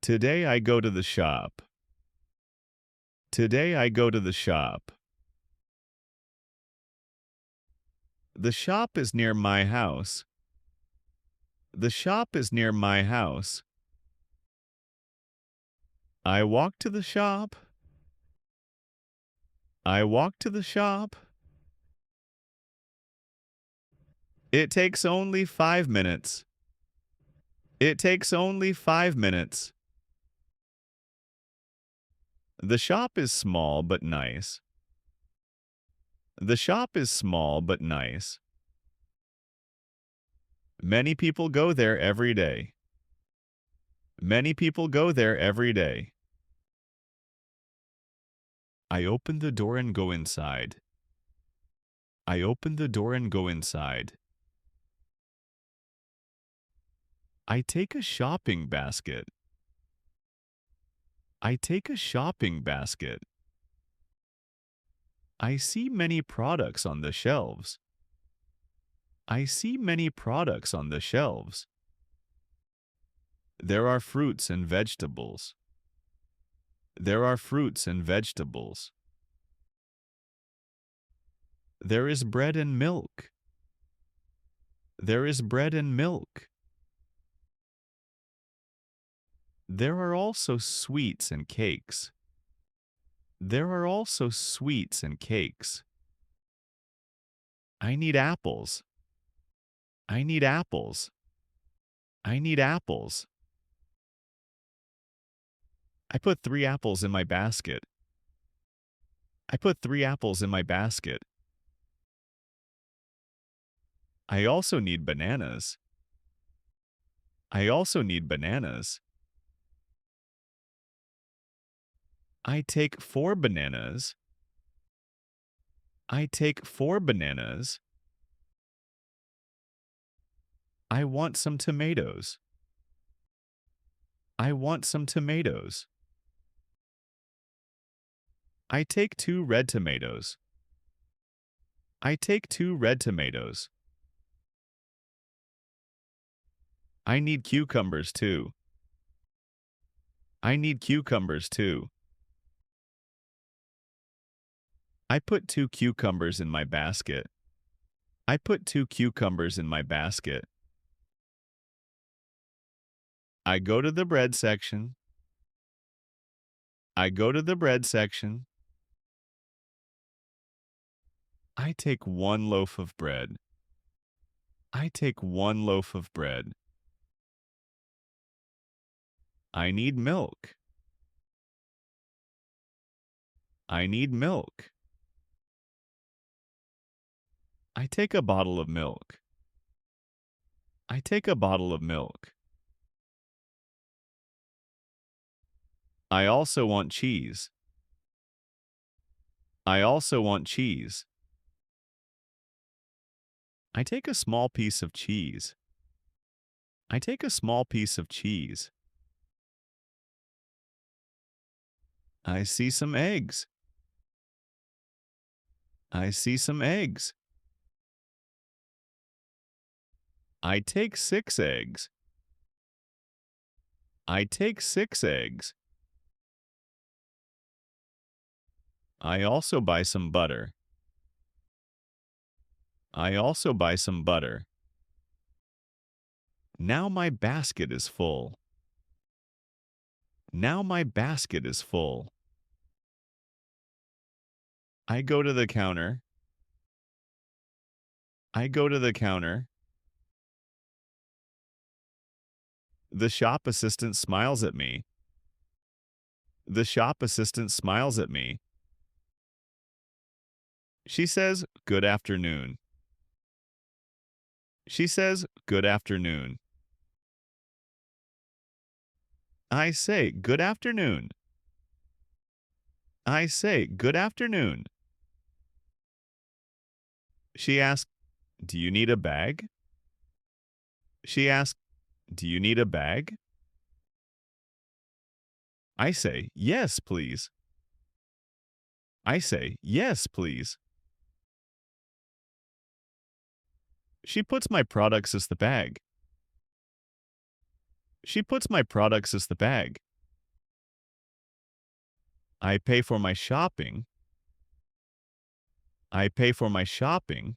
Today I go to the shop. Today I go to the shop. The shop is near my house. The shop is near my house. I walk to the shop. I walk to the shop. It takes only 5 minutes. It takes only 5 minutes. The shop is small but nice. The shop is small but nice. Many people go there every day. Many people go there every day. I open the door and go inside. I open the door and go inside. I take a shopping basket. I take a shopping basket. I see many products on the shelves. I see many products on the shelves. There are fruits and vegetables. There are fruits and vegetables. There is bread and milk. There is bread and milk. There are also sweets and cakes. There are also sweets and cakes. I need apples. I need apples. I need apples. I put 3 apples in my basket. I put 3 apples in my basket. I also need bananas. I also need bananas. I take 4 bananas. I take 4 bananas. I want some tomatoes. I want some tomatoes. I take 2 red tomatoes. I take 2 red tomatoes. I need cucumbers too. I need cucumbers too. I put 2 cucumbers in my basket. I put 2 cucumbers in my basket. I go to the bread section. I go to the bread section. I take 1 loaf of bread. I take 1 loaf of bread. I need milk. I need milk. I take a bottle of milk. I take a bottle of milk. I also want cheese. I also want cheese. I take a small piece of cheese. I take a small piece of cheese. I see some eggs. I see some eggs. I take 6 eggs. I take 6 eggs. I also buy some butter. I also buy some butter. Now my basket is full. Now my basket is full. I go to the counter. I go to the counter. The shop assistant smiles at me. The shop assistant smiles at me. She says, "Good afternoon." She says, "Good afternoon." I say, "Good afternoon." I say, "Good afternoon." She asks, "Do you need a bag?" She asks, "Do you need a bag?" I say, "Yes, please." I say, "Yes, please." She puts my products as the bag. She puts my products as the bag. I pay for my shopping. I pay for my shopping.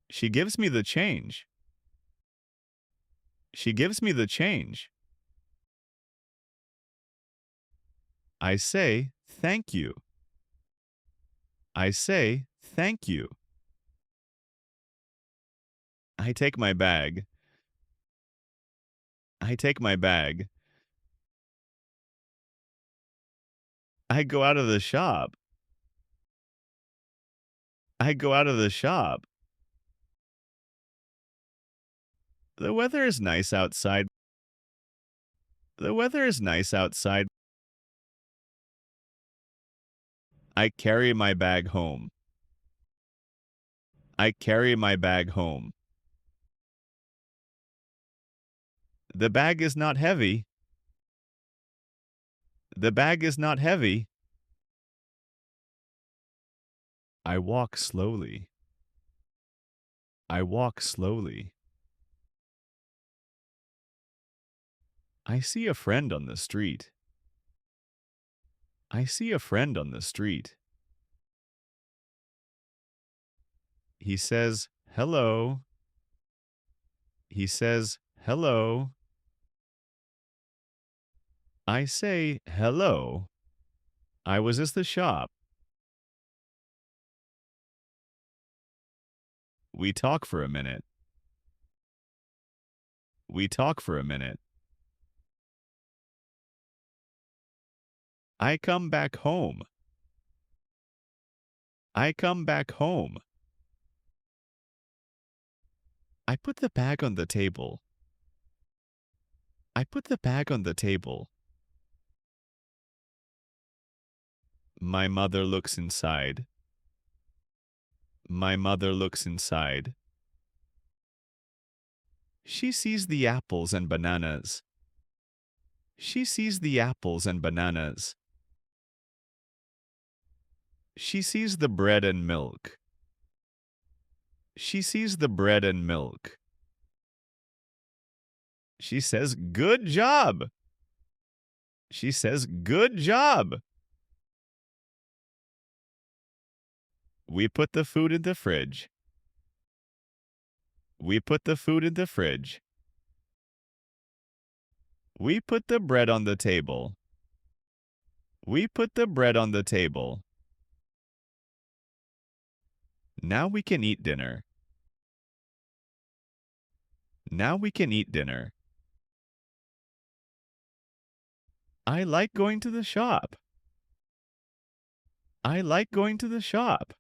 She gives me the change. She gives me the change. I say, thank you. I say, thank you. I take my bag. I take my bag. I go out of the shop. I go out of the shop. The weather is nice outside. The weather is nice outside. I carry my bag home. I carry my bag home. The bag is not heavy. The bag is not heavy. I walk slowly. I walk slowly. I see a friend on the street. I see a friend on the street. He says, hello. He says, hello. I say, hello. I was at the shop. We talk for a minute. We talk for a minute. I come back home. I come back home. I put the bag on the table. I put the bag on the table. My mother looks inside. My mother looks inside. She sees the apples and bananas. She sees the apples and bananas. She sees the bread and milk. She sees the bread and milk. She says, good job. She says, good job. We put the food in the fridge. We put the food in the fridge. We put the bread on the table. We put the bread on the table. Now we can eat dinner. Now we can eat dinner. I like going to the shop. I like going to the shop.